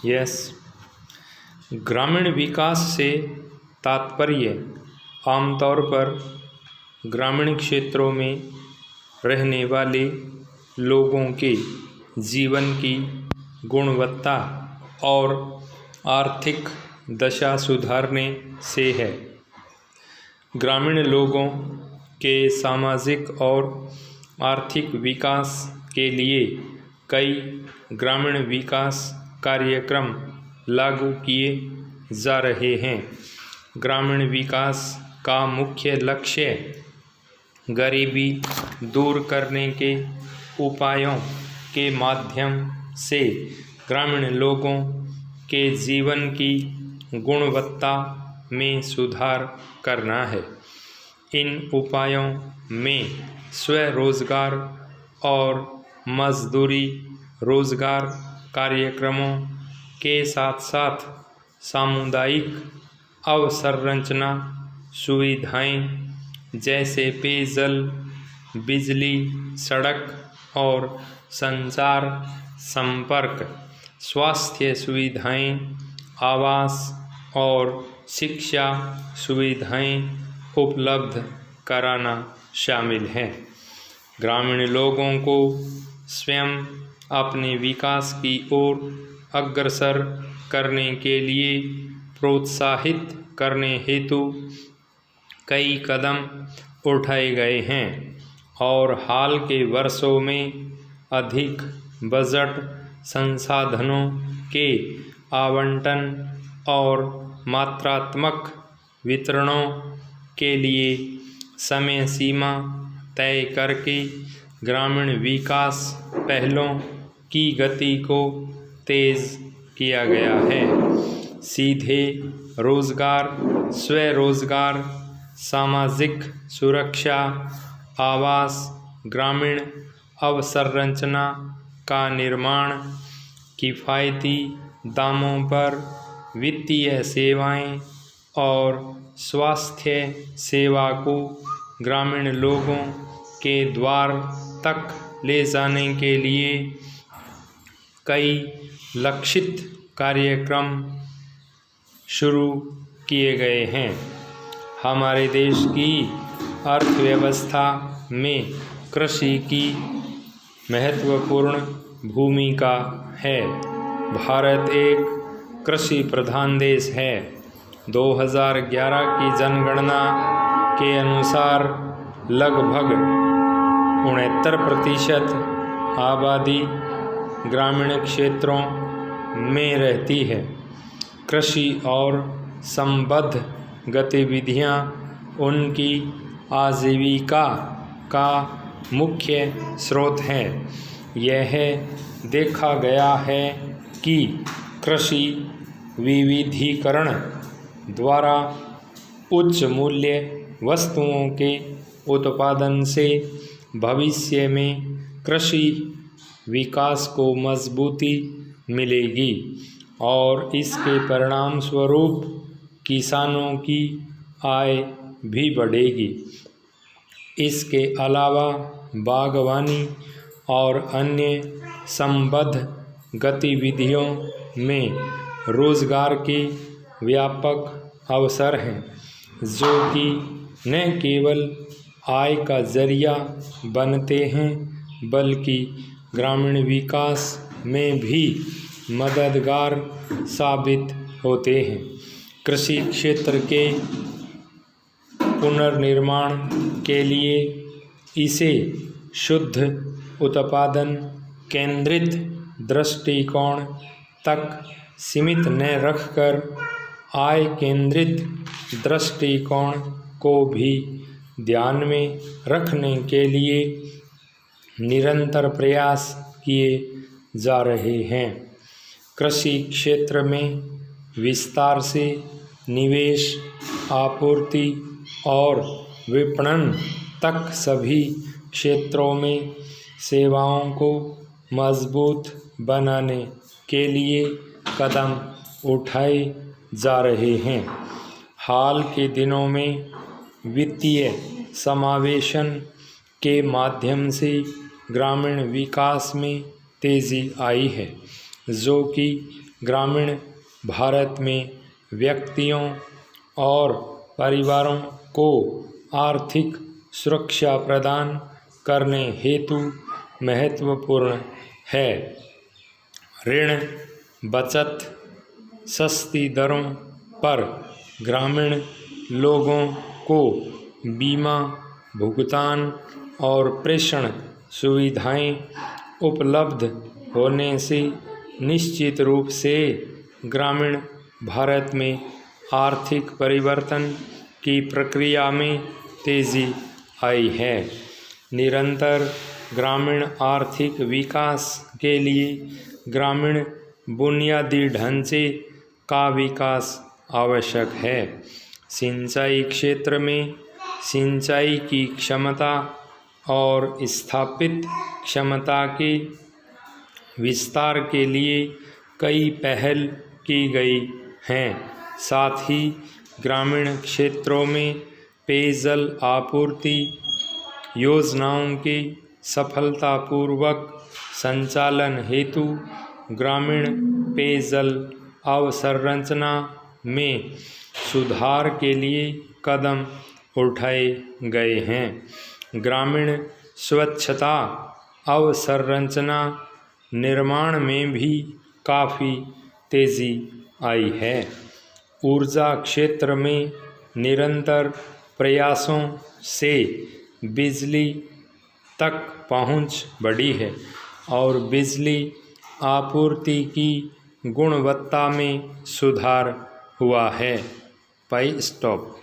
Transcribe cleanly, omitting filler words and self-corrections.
Yes. ग्रामीण विकास से तात्पर्य आमतौर पर ग्रामीण क्षेत्रों में रहने वाले लोगों के जीवन की गुणवत्ता और आर्थिक दशा सुधारने से है। ग्रामीण लोगों के सामाजिक और आर्थिक विकास के लिए कई ग्रामीण विकास कार्यक्रम लागू किए जा रहे हैं। ग्रामीण विकास का मुख्य लक्ष्य गरीबी दूर करने के उपायों के माध्यम से ग्रामीण लोगों के जीवन की गुणवत्ता में सुधार करना है। इन उपायों में स्वरोजगार और मजदूरी रोजगार कार्यक्रमों के साथ साथ सामुदायिक अवसंरचना सुविधाएं जैसे पेयजल, बिजली, सड़क और संचार संपर्क, स्वास्थ्य सुविधाएं, आवास और शिक्षा सुविधाएं उपलब्ध कराना शामिल है। ग्रामीण लोगों को स्वयं अपने विकास की ओर अग्रसर करने के लिए प्रोत्साहित करने हेतु कई कदम उठाए गए हैं और हाल के वर्षों में अधिक बजट संसाधनों के आवंटन और मात्रात्मक वितरणों के लिए समय सीमा तय करके ग्रामीण विकास पहलों की गति को तेज किया गया है। सीधे रोजगार, स्वरोजगार, सामाजिक सुरक्षा, आवास, ग्रामीण अवसंरचना का निर्माण, किफ़ायती दामों पर वित्तीय सेवाएं और स्वास्थ्य सेवा को ग्रामीण लोगों के द्वार तक ले जाने के लिए कई लक्षित कार्यक्रम शुरू किए गए हैं। हमारे देश की अर्थव्यवस्था में कृषि की महत्वपूर्ण भूमिका है। भारत एक कृषि प्रधान देश है। 2011 की जनगणना के अनुसार लगभग 69% आबादी ग्रामीण क्षेत्रों में रहती है। कृषि और संबद्ध गतिविधियां उनकी आजीविका का मुख्य स्रोत हैं। यह देखा गया है कि कृषि विविधीकरण द्वारा उच्च मूल्य वस्तुओं के उत्पादन से भविष्य में कृषि विकास को मजबूती मिलेगी और इसके परिणाम स्वरूप किसानों की आय भी बढ़ेगी। इसके अलावा बागवानी और अन्य संबद्ध गतिविधियों में रोजगार के व्यापक अवसर हैं, जो कि न केवल आय का जरिया बनते हैं बल्कि ग्रामीण विकास में भी मददगार साबित होते हैं। कृषि क्षेत्र के पुनर्निर्माण के लिए इसे शुद्ध उत्पादन केंद्रित दृष्टिकोण तक सीमित न रखकर आय केंद्रित दृष्टिकोण को भी ध्यान में रखने के लिए निरंतर प्रयास किए जा रहे हैं। कृषि क्षेत्र में विस्तार से निवेश, आपूर्ति और विपणन तक सभी क्षेत्रों में सेवाओं को मजबूत बनाने के लिए कदम उठाए जा रहे हैं। हाल के दिनों में वित्तीय समावेशन के माध्यम से ग्रामीण विकास में तेज़ी आई है, जो कि ग्रामीण भारत में व्यक्तियों और परिवारों को आर्थिक सुरक्षा प्रदान करने हेतु महत्वपूर्ण है। ऋण, बचत, सस्ती दरों पर ग्रामीण लोगों को बीमा, भुगतान और प्रेषण सुविधाएं उपलब्ध होने से निश्चित रूप से ग्रामीण भारत में आर्थिक परिवर्तन की प्रक्रिया में तेजी आई है। निरंतर ग्रामीण आर्थिक विकास के लिए ग्रामीण बुनियादी ढांचे का विकास आवश्यक है। सिंचाई क्षेत्र में सिंचाई की क्षमता और स्थापित क्षमता के विस्तार के लिए कई पहल की गई हैं। साथ ही ग्रामीण क्षेत्रों में पेयजल आपूर्ति योजनाओं के सफलतापूर्वक संचालन हेतु ग्रामीण पेयजल अवसंरचना में सुधार के लिए कदम उठाए गए हैं। ग्रामीण स्वच्छता अवसंरचना निर्माण में भी काफ़ी तेज़ी आई है। ऊर्जा क्षेत्र में निरंतर प्रयासों से बिजली तक पहुंच बढ़ी है और बिजली आपूर्ति की गुणवत्ता में सुधार हुआ है। स्टॉप।